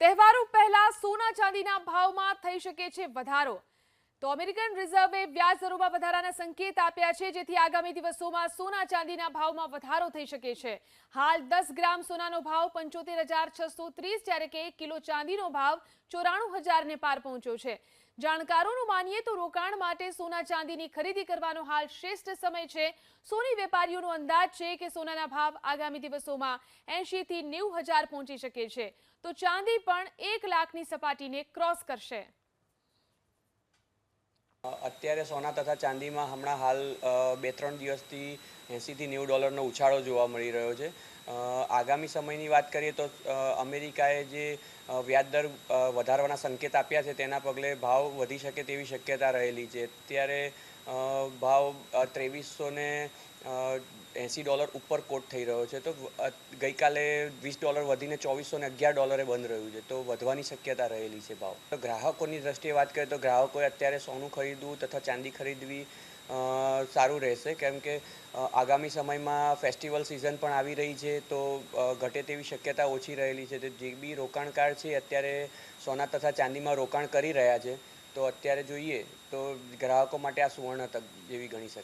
તહેવારો પહેલા સોના ચાંદીના ભાવમાં થઈ શકે છે વધારો। તો અમેરિકન રિઝર્વે વ્યાજ દરોમાં વધારાના સંકેત આપ્યા છે, જેથી આગામી દિવસોમાં સોના ચાંદીના ભાવમાં વધારો થઈ શકે છે। હાલ 10 ગ્રામ સોનાનો ભાવ 75,630, જ્યારે કે 1 કિલો ચાંદીનો ભાવ 94,000 ને પાર પહોંચ્યો છે। જાણકારોનું માનીએ તો રોકાણ માટે સોના ચાંદીની ખરીદી કરવાનો હાલ શ્રેષ્ઠ સમય છે। સોની વેપારીઓનો અંદાજ છે કે સોનાના ભાવ આગામી દિવસોમાં 80 થી 90,000 પહોંચી શકે છે, તો ચાંદી પણ 1 લાખની સપાટીને ક્રોસ કરશે। અત્યારે સોના તથા ચાંદીમાં હમણાં હાલ 2-3 દિવસથી 80 થી 90 ડોલરનો ઉછાળો જોવા મળી રહ્યો છે। આગામી સમયની વાત કરીએ તો અમેરિકાએ જે વ્યાજદર વધારવાના સંકેત આપ્યા છે, તેના પગલે ભાવ વધી શકે તેવી શક્યતા રહેલી છે। અત્યારે ભાવ 2380 ડોલર ઉપર કોટ થઈ રહ્યો છે, તો ગઈકાલે $20 વધીને 2411 ડોલરે બંધ રહ્યું છે, તો વધવાની શક્યતા રહેલી છે ભાવ। તો ગ્રાહકોની દ્રષ્ટિએ વાત કરીએ તો ગ્રાહકોએ અત્યારે સોનું ખરીદવું તથા ચાંદી ખરીદવી સારું રહેશે, કેમ કે આગામી સમયમાં ફેસ્ટિવલ સિઝન પણ આવી રહી છે, તો ઘટે તેવી શક્યતા ઓછી રહેલી છે। તો જે બી રોકાણકાર છે અત્યારે સોના તથા ચાંદીમાં રોકાણ કરી રહ્યા છે, તો અત્યારે જોઈએ તો ગ્રાહકો માટે આ સુવર્ણ તક જેવી ગણી શકાય।